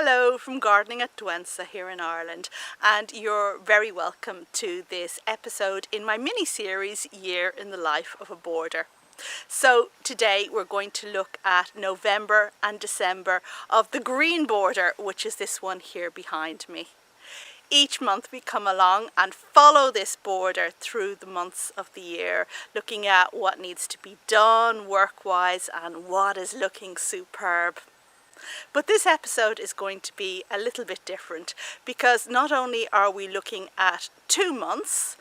Hello from Gardening at Douentza here in Ireland, and you're very welcome to this episode in my mini-series Year in the Life of a Border. So today we're going to look at November and December of the green border, which is this one here behind me. Each month we come along and follow this border through the months of the year, looking at what needs to be done work-wise and what is looking superb. But this episode is going to be a little bit different because not only are we looking at 2 months,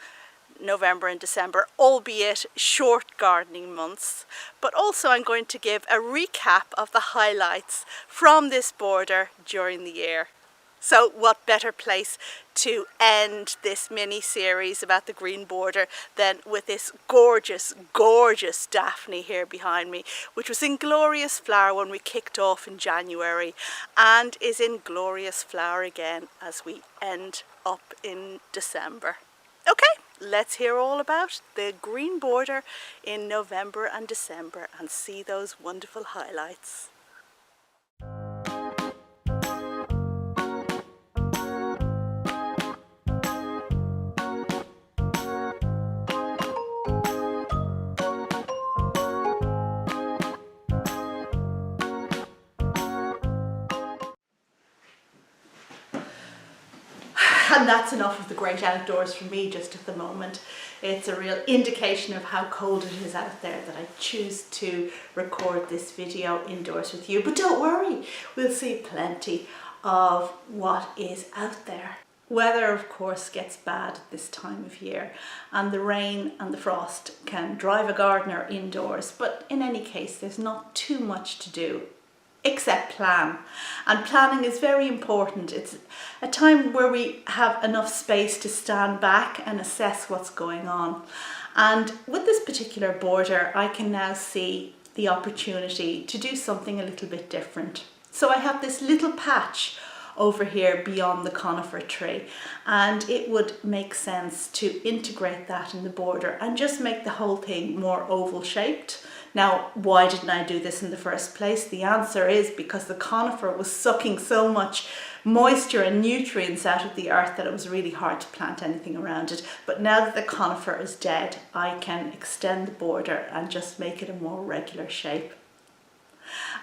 November and December, albeit short gardening months, but also I'm going to give a recap of the highlights from this border during the year. So what better place to end this mini-series about the green border than with this gorgeous, gorgeous Daphne here behind me, which was in glorious flower when we kicked off in January and is in glorious flower again as we end up in December. Okay, let's hear all about the green border in November and December and see those wonderful highlights. And that's enough of the great outdoors for me just at the moment. It's a real indication of how cold it is out there that I choose to record this video indoors with you. But don't worry, we'll see plenty of what is out there. Weather, of course, gets bad at this time of year, and the rain and the frost can drive a gardener indoors. But in any case, there's not too much to do except plan, and planning is very important. It's a time where we have enough space to stand back and assess what's going on, and with this particular border I can now see the opportunity to do something a little bit different. So I have this little patch over here beyond the conifer tree, and it would make sense to integrate that in the border and just make the whole thing more oval shaped. Now, why didn't I do this in the first place? The answer is because the conifer was sucking so much moisture and nutrients out of the earth that it was really hard to plant anything around it. But now that the conifer is dead, I can extend the border and just make it a more regular shape.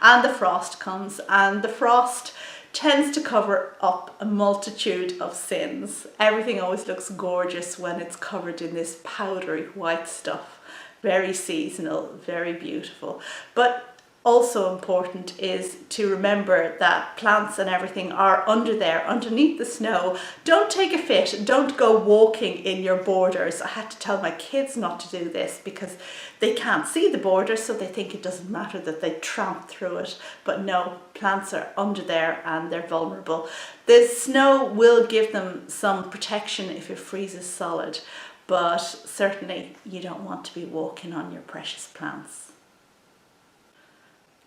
And the frost comes, and the frost tends to cover up a multitude of sins. Everything always looks gorgeous when it's covered in this powdery white stuff. Very seasonal, very beautiful. But also important is to remember that plants and everything are under there, underneath the snow. Don't take a fit, don't go walking in your borders. I had to tell my kids not to do this because they can't see the border, so they think it doesn't matter that they tramp through it. But no, plants are under there and they're vulnerable. The snow will give them some protection if it freezes solid, but certainly you don't want to be walking on your precious plants.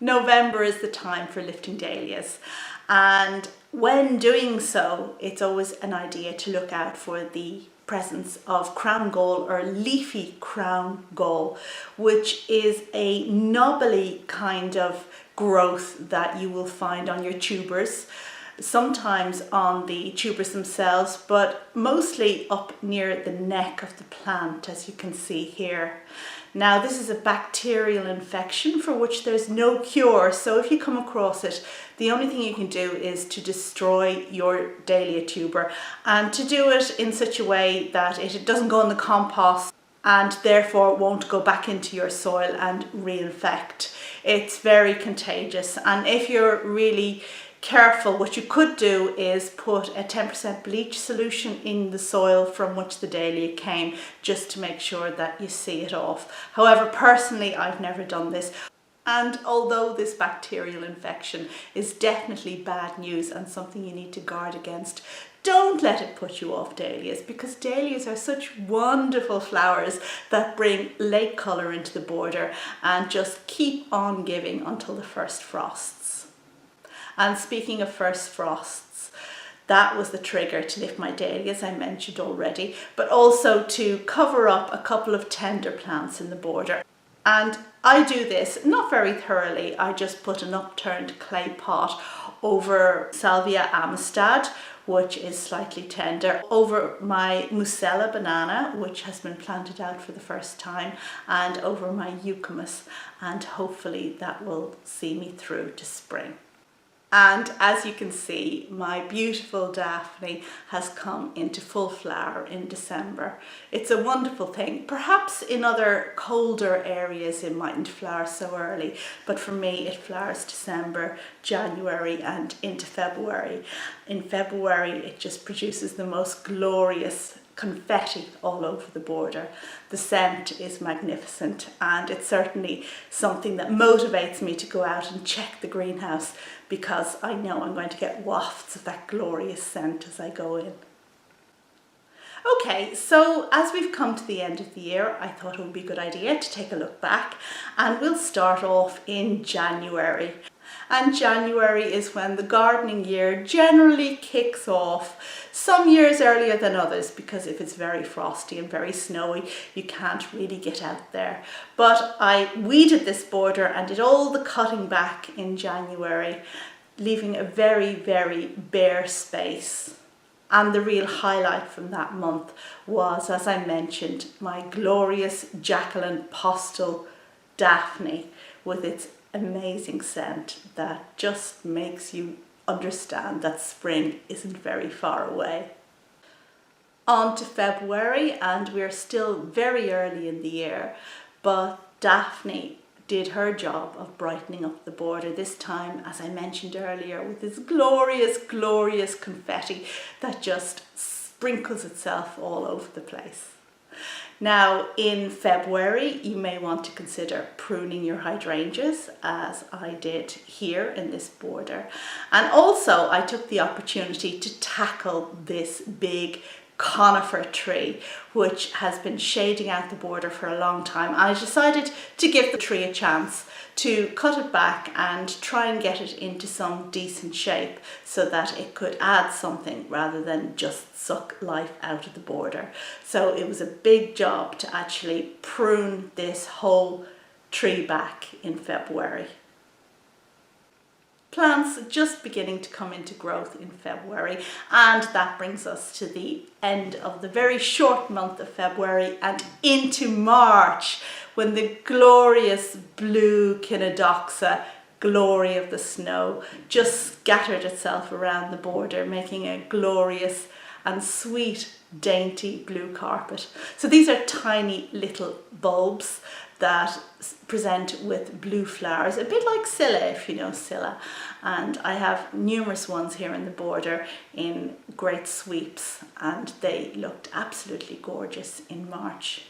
November is the time for lifting dahlias, and when doing so it's always an idea to look out for the presence of crown gall or leafy crown gall, which is a knobbly kind of growth that you will find on your tubers, sometimes on the tubers themselves, but mostly up near the neck of the plant, as you can see here. Now, this is a bacterial infection for which there's no cure, so if you come across it, the only thing you can do is to destroy your dahlia tuber, and to do it in such a way that it doesn't go in the compost and therefore won't go back into your soil and reinfect. It's very contagious, and if you're really careful, what you could do is put a 10% bleach solution in the soil from which the dahlia came, just to make sure that you see it off. However, personally, I've never done this. And although this bacterial infection is definitely bad news and something you need to guard against, don't let it put you off dahlias, because dahlias are such wonderful flowers that bring late colour into the border and just keep on giving until the first frosts. And speaking of first frosts, that was the trigger to lift my dahlias, I mentioned already, but also to cover up a couple of tender plants in the border. And I do this not very thoroughly. I just put an upturned clay pot over Salvia amistad, which is slightly tender, over my Musella banana, which has been planted out for the first time, and over my eucalyptus, and hopefully that will see me through to spring. And as you can see, my beautiful Daphne has come into full flower in December. It's a wonderful thing. Perhaps in other colder areas it mightn't flower so early, but for me it flowers December, January and into February. In February it just produces the most glorious confetti all over the border. The scent is magnificent, and it's certainly something that motivates me to go out and check the greenhouse, because I know I'm going to get wafts of that glorious scent as I go in. Okay, so as we've come to the end of the year, I thought it would be a good idea to take a look back, and we'll start off in January. And January is when the gardening year generally kicks off, some years earlier than others, because if it's very frosty and very snowy, you can't really get out there. But I weeded this border and did all the cutting back in January, leaving a very, very bare space. And the real highlight from that month was, as I mentioned, my glorious Jacqueline Postel Daphne, with its amazing scent that just makes you understand that spring isn't very far away. On to February, and we're still very early in the year, but Daphne did her job of brightening up the border this time, as I mentioned earlier, with this glorious, glorious confetti that just sprinkles itself all over the place. Now in February, you may want to consider pruning your hydrangeas, as I did here in this border. And also I took the opportunity to tackle this big conifer tree, which has been shading out the border for a long time. I decided to give the tree a chance to cut it back and try and get it into some decent shape so that it could add something rather than just suck life out of the border. So it was a big job to actually prune this whole tree back in February. Plants just beginning to come into growth in February, and that brings us to the end of the very short month of February and into March, when the glorious blue Chinodoxa, glory of the snow, just scattered itself around the border, making a glorious and sweet, dainty blue carpet. So these are tiny little bulbs that present with blue flowers, a bit like Scilla, if you know Scilla. And I have numerous ones here in the border in great sweeps, and they looked absolutely gorgeous in March.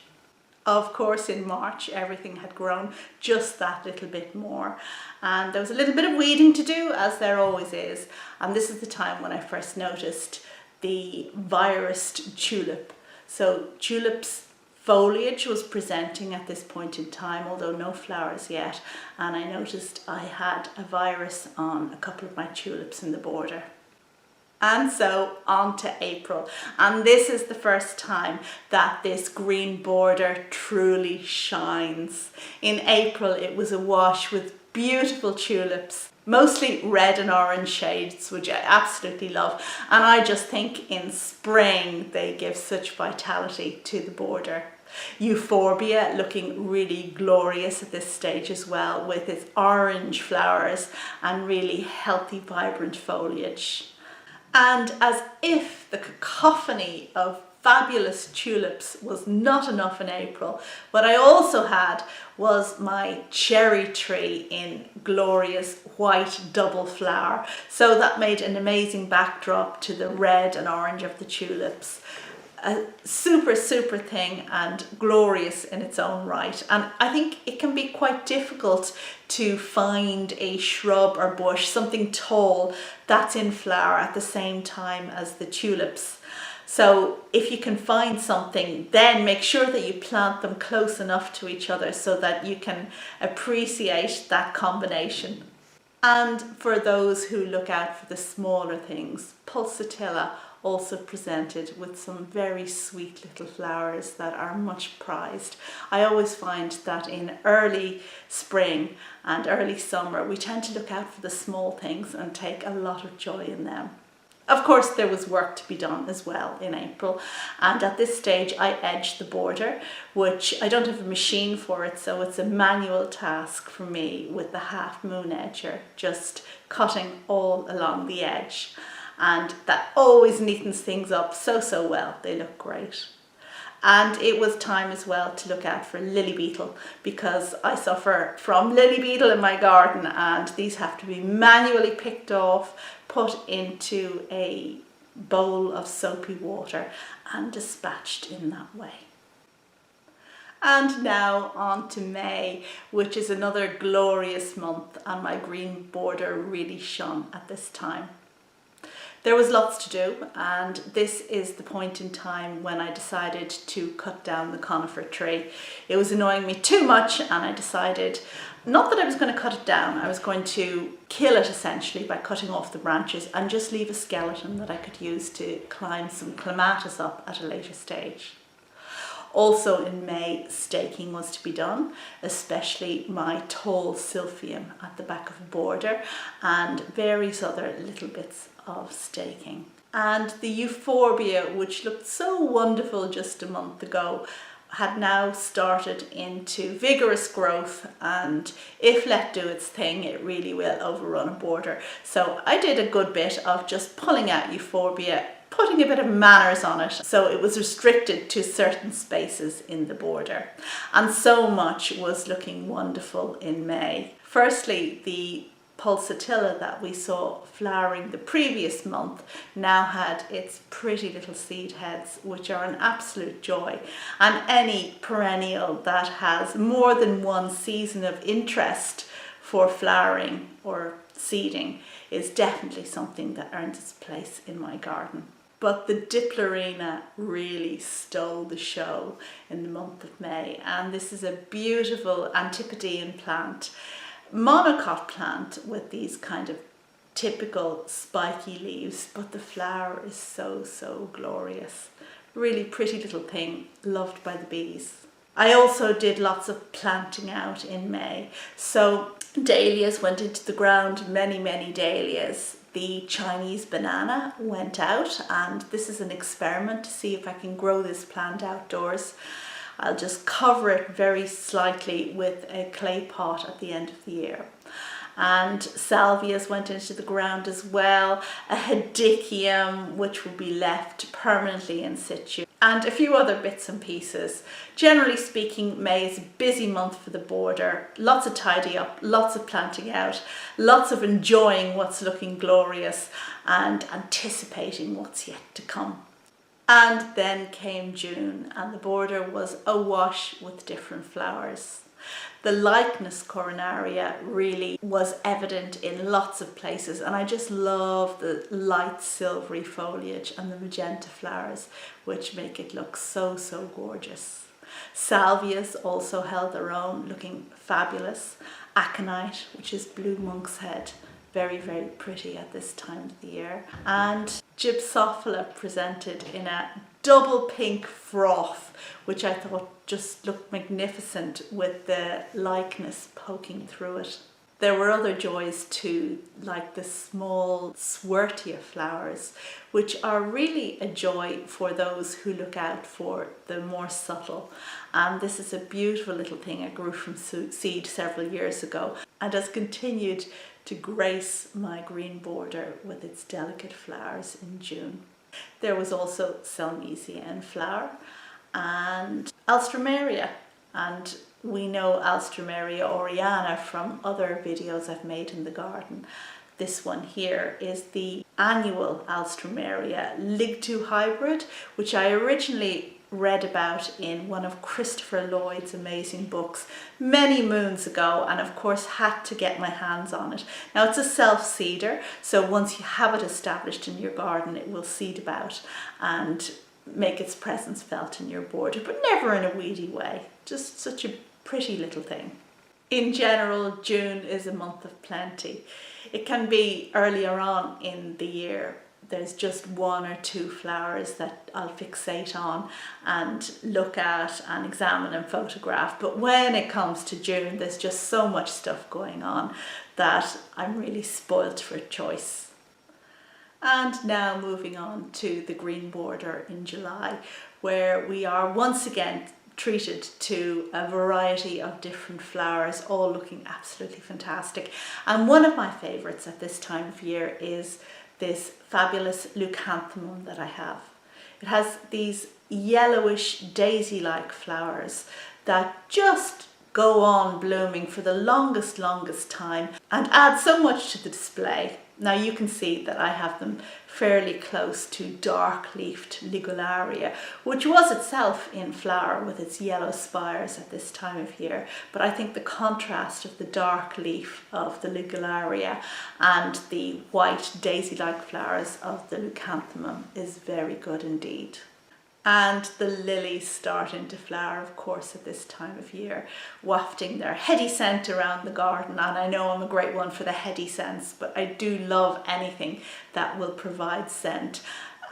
Of course, in March, everything had grown just that little bit more. And there was a little bit of weeding to do, as there always is. And this is the time when I first noticed the virused tulip. So tulips foliage was presenting at this point in time, although no flowers yet, and I noticed I had a virus on a couple of my tulips in the border. And so on to April, and this is the first time that this green border truly shines. In April it was awash with beautiful tulips, mostly red and orange shades, which I absolutely love, and I just think in spring they give such vitality to the border. Euphorbia looking really glorious at this stage as well, with its orange flowers and really healthy, vibrant foliage. And as if the cacophony of fabulous tulips was not enough in April, what I also had was my cherry tree in glorious white double flower. So that made an amazing backdrop to the red and orange of the tulips. A super thing and glorious in its own right. And I think it can be quite difficult to find a shrub or bush, something tall, that's in flower at the same time as the tulips. So if you can find something, then make sure that you plant them close enough to each other so that you can appreciate that combination. And for those who look out for the smaller things, pulsatilla also presented with some very sweet little flowers that are much prized. I always find that in early spring and early summer we tend to look out for the small things and take a lot of joy in them. Of course, there was work to be done as well in April, and at this stage I edged the border, which I don't have a machine for it, so it's a manual task for me with the half moon edger, just cutting all along the edge, and that always neatens things up so well. They look great. And it was time as well to look out for lily beetle, because I suffer from lily beetle in my garden, and these have to be manually picked off, put into a bowl of soapy water and dispatched in that way. And now on to May, which is another glorious month, and my green border really shone at this time. There was lots to do, and this is the point in time when I decided to cut down the conifer tree. It was annoying me too much, and I decided not that I was going to cut it down, I was going to kill it essentially by cutting off the branches and just leave a skeleton that I could use to climb some clematis up at a later stage. Also in May, staking was to be done, especially my tall silphium at the back of the border and various other little bits of staking. And the euphorbia, which looked so wonderful just a month ago, had now started into vigorous growth, and if let do its thing, it really will overrun a border. So I did a good bit of just pulling out euphorbia, putting a bit of manners on it, so it was restricted to certain spaces in the border. And so much was looking wonderful in May. Firstly, the pulsatilla that we saw flowering the previous month now had its pretty little seed heads, which are an absolute joy. And any perennial that has more than one season of interest for flowering or seeding is definitely something that earns its place in my garden. But the Diplerina really stole the show in the month of May, and this is a beautiful Antipodean plant, monocot plant with these kind of typical spiky leaves, but the flower is so glorious. Really pretty little thing, loved by the bees. I also did lots of planting out in May. So dahlias went into the ground, many dahlias. The Chinese banana went out, and this is an experiment to see if I can grow this plant outdoors. I'll just cover it very slightly with a clay pot at the end of the year. And salvias went into the ground as well, a hedychium which will be left permanently in situ, and a few other bits and pieces. Generally speaking, May is a busy month for the border, lots of tidy up, lots of planting out, lots of enjoying what's looking glorious and anticipating what's yet to come. And then came June, and the border was awash with different flowers. The Lychnis coronaria really was evident in lots of places, and I just love the light silvery foliage and the magenta flowers, which make it look so gorgeous. Salvias also held their own, looking fabulous. Aconite, which is blue monk's head, very pretty at this time of the year. And Gypsophila presented in a double pink froth, which I thought just looked magnificent with the Lychnis poking through it. There were other joys too, like the small Swirtia flowers, which are really a joy for those who look out for the more subtle. And this is a beautiful little thing I grew from seed several years ago and has continued to grace my green border with its delicate flowers in June. There was also Salmesia in flower and Alstroemeria, and we know Alstroemeria oriana from other videos I've made in the garden. This one here is the annual Alstroemeria Ligtu hybrid, which I originally read about in one of Christopher Lloyd's amazing books many moons ago, and of course had to get my hands on it. Now it's a self-seeder, so once you have it established in your garden, it will seed about and make its presence felt in your border, but never in a weedy way. Just such a pretty little thing. In general, June is a month of plenty. It can be earlier on in the year there's just one or two flowers that I'll fixate on and look at and examine and photograph. But when it comes to June, there's just so much stuff going on that I'm really spoilt for choice. And now moving on to the green border in July, where we are once again treated to a variety of different flowers, all looking absolutely fantastic. And one of my favourites at this time of year is this fabulous leucanthemum that I have. It has these yellowish daisy-like flowers that just go on blooming for the longest time and add so much to the display. Now you can see that I have them fairly close to dark-leafed Ligularia, which was itself in flower with its yellow spires at this time of year. But I think the contrast of the dark leaf of the Ligularia and the white daisy-like flowers of the leucanthemum is very good indeed. And the lilies starting to flower, of course, at this time of year, wafting their heady scent around the garden. And I know I'm a great one for the heady scents, but I do love anything that will provide scent.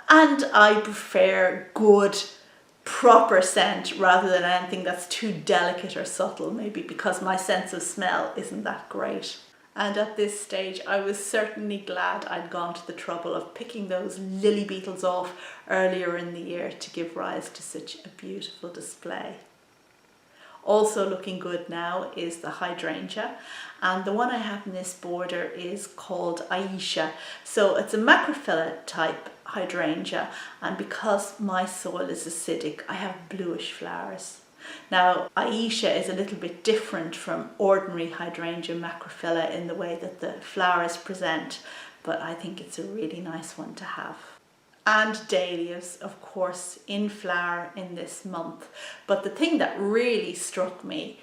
And I prefer good, proper scent rather than anything that's too delicate or subtle, maybe because my sense of smell isn't that great. And at this stage, I was certainly glad I'd gone to the trouble of picking those lily beetles off earlier in the year to give rise to such a beautiful display. Also looking good now is the hydrangea, and the one I have in this border is called Aisha. So it's a macrophylla type hydrangea, and because my soil is acidic, I have bluish flowers. Now, Aisha is a little bit different from ordinary hydrangea macrophylla in the way that the flowers present, but I think it's a really nice one to have. And dahlias, of course, in flower in this month. But the thing that really struck me,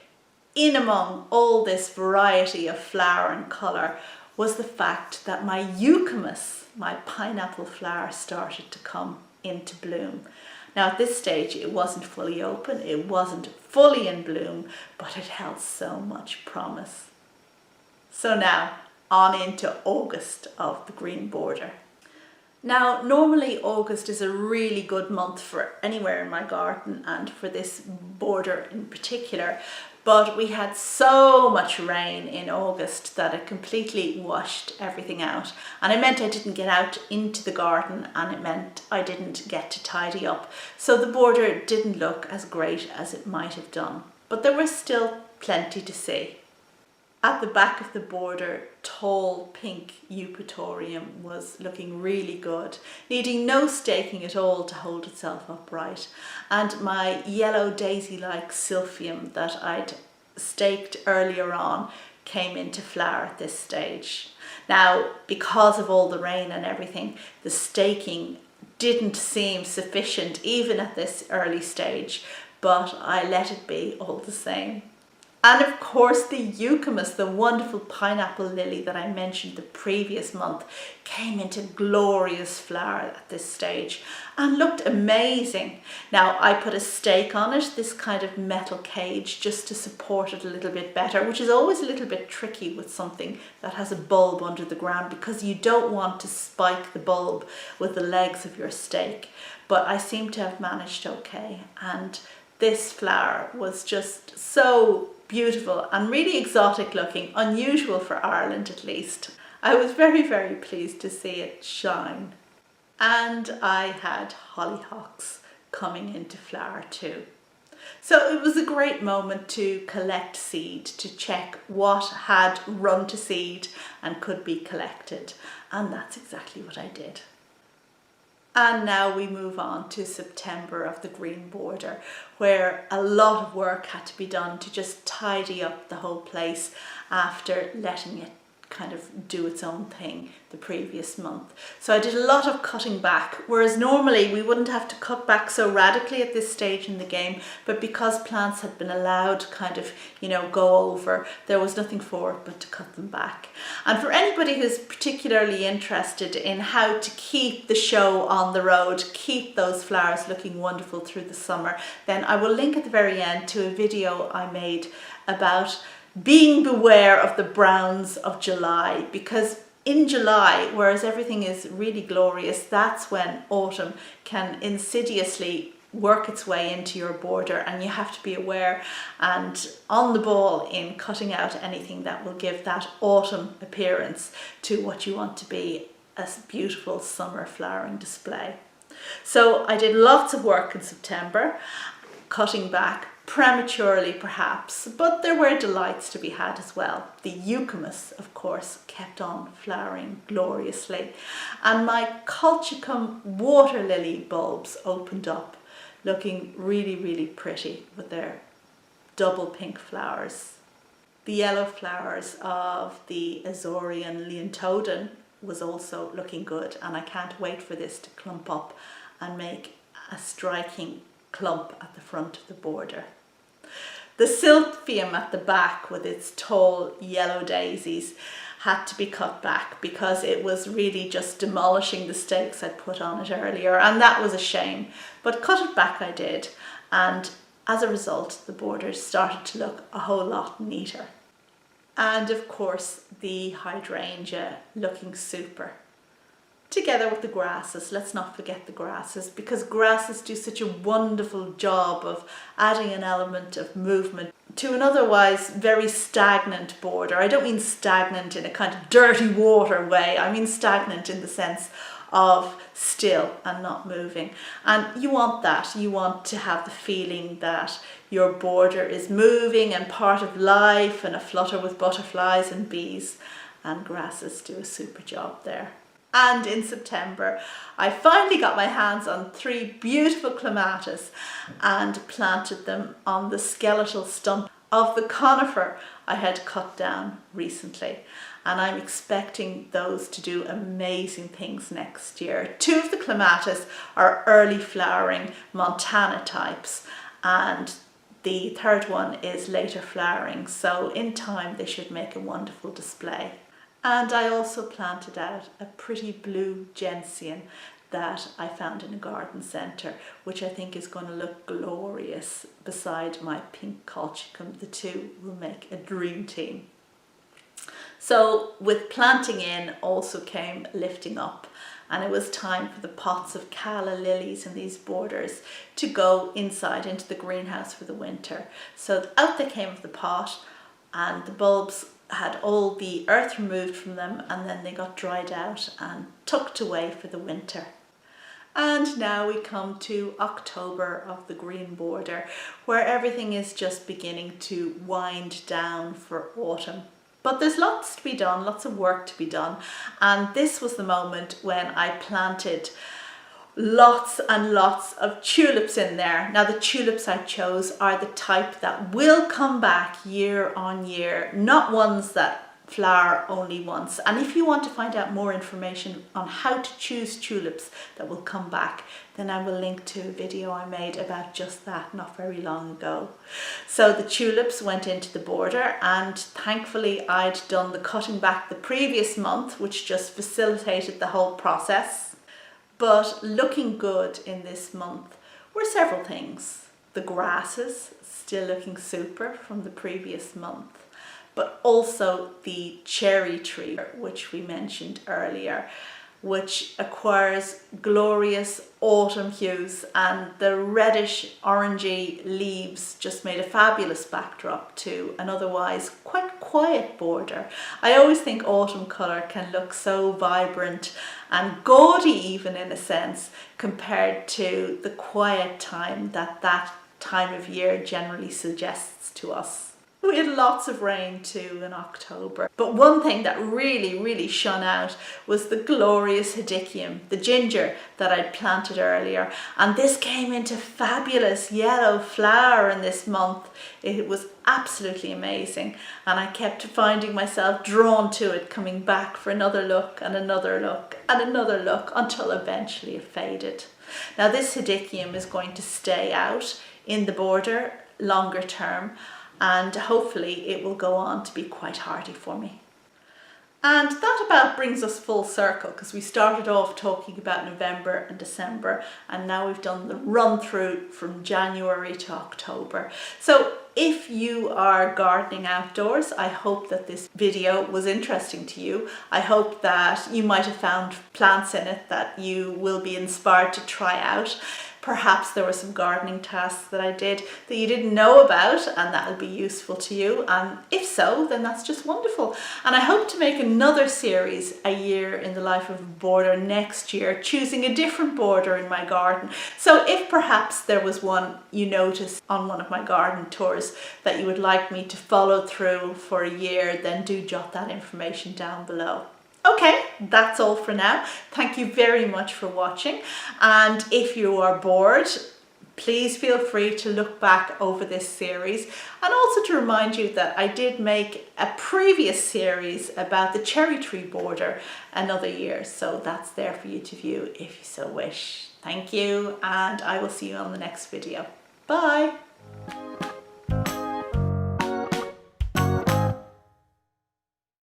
in among all this variety of flower and colour, was the fact that my eucamus, my pineapple flower, started to come into bloom. Now at this stage it wasn't fully open, it wasn't fully in bloom, but it held so much promise. So now on into August of the green border. Now normally August is a really good month for anywhere in my garden and for this border in particular, but we had so much rain in August that it completely washed everything out, and it meant I didn't get out into the garden, and it meant I didn't get to tidy up, so the border didn't look as great as it might have done, but there was still plenty to see. At the back of the border, tall pink eupatorium was looking really good, needing no staking at all to hold itself upright. And my yellow daisy-like silphium that I'd staked earlier on came into flower at this stage. Now, because of all the rain and everything, the staking didn't seem sufficient even at this early stage, but I let it be all the same. And of course the eucamus, the wonderful pineapple lily that I mentioned the previous month, came into glorious flower at this stage and looked amazing. Now I put a stake on it, this kind of metal cage, just to support it a little bit better, which is always a little bit tricky with something that has a bulb under the ground because you don't want to spike the bulb with the legs of your stake. But I seem to have managed okay, and this flower was just so beautiful and really exotic looking, unusual for Ireland at least. I was very pleased to see it shine. And I had hollyhocks coming into flower too. So it was a great moment to collect seed, to check what had run to seed and could be collected, and that's exactly what I did. And now we move on to September of the green border, where a lot of work had to be done to just tidy up the whole place after letting it kind of do its own thing the previous month. So I did a lot of cutting back, whereas normally we wouldn't have to cut back so radically at this stage in the game, but because plants had been allowed to kind of, go over, there was nothing for it but to cut them back. And for anybody who's particularly interested in how to keep the show on the road, keep those flowers looking wonderful through the summer, then I will link at the very end to a video I made about being beware of the browns of July, because in July, whereas everything is really glorious, that's when autumn can insidiously work its way into your border, and you have to be aware and on the ball in cutting out anything that will give that autumn appearance to what you want to be a beautiful summer flowering display. So I did lots of work in September, cutting back prematurely perhaps, but there were delights to be had as well. The euchaemus, of course, kept on flowering gloriously, and my colchicum water lily bulbs opened up, looking really pretty with their double pink flowers. The yellow flowers of the Azorian leontodon was also looking good, and I can't wait for this to clump up and make a striking clump at the front of the border. The silphium at the back with its tall yellow daisies had to be cut back because it was really just demolishing the stakes I'd put on it earlier, and that was a shame, but cut it back I did, and as a result the borders started to look a whole lot neater. And of course the hydrangea looking super, together with the grasses. Let's not forget the grasses, because grasses do such a wonderful job of adding an element of movement to an otherwise very stagnant border. I don't mean stagnant in a kind of dirty water way, I mean stagnant in the sense of still and not moving. And you want that, you want to have the feeling that your border is moving and part of life and a flutter with butterflies and bees, and grasses do a super job there. And in September, I finally got my hands on 3 beautiful clematis and planted them on the skeletal stump of the conifer I had cut down recently. And I'm expecting those to do amazing things next year. 2 of the clematis are early flowering Montana types, and the 3rd one is later flowering. So in time, they should make a wonderful display. And I also planted out a pretty blue gentian that I found in a garden centre, which I think is going to look glorious beside my pink colchicum. The 2 will make a dream team. So with planting in also came lifting up, and it was time for the pots of calla lilies in these borders to go inside into the greenhouse for the winter. So out they came of the pot, and the bulbs had all the earth removed from them, and then they got dried out and tucked away for the winter. And now we come to October of the green border, where everything is just beginning to wind down for autumn. But there's lots to be done, lots of work to be done, and this was the moment when I planted lots and lots of tulips in there. Now the tulips I chose are the type that will come back year on year, not ones that flower only once. And if you want to find out more information on how to choose tulips that will come back, then I will link to a video I made about just that not very long ago. So the tulips went into the border, and thankfully I'd done the cutting back the previous month, which just facilitated the whole process. But looking good in this month were several things. The grasses still looking super from the previous month, but also the cherry tree, which we mentioned earlier, which acquires glorious autumn hues, and the reddish orangey leaves just made a fabulous backdrop to an otherwise quite quiet border. I always think autumn colour can look so vibrant and gaudy even in a sense compared to the quiet time that time of year generally suggests to us. We had lots of rain too in October, but one thing that really shone out was the glorious hedychium, the ginger that I'd planted earlier, and this came into fabulous yellow flower in this month. It was absolutely amazing, and I kept finding myself drawn to it, coming back for another look and another look and another look until eventually it faded. Now this hedychium is going to stay out in the border longer term, and hopefully it will go on to be quite hardy for me. And that about brings us full circle, because we started off talking about November and December, and now we've done the run through from January to October. So if you are gardening outdoors, I hope that this video was interesting to you. I hope that you might have found plants in it that you will be inspired to try out. Perhaps there were some gardening tasks that I did that you didn't know about, and that will be useful to you. And if so, then that's just wonderful. And I hope to make another series, A Year in the Life of a Border, next year, choosing a different border in my garden. So if perhaps there was one you noticed on one of my garden tours that you would like me to follow through for a year, then do jot that information down below. Okay, that's all for now. Thank you very much for watching, and if you are bored, please feel free to look back over this series, and also to remind you that I did make a previous series about the cherry tree border another year, so that's there for you to view if you so wish. Thank you, and I will see you on the next video. Bye!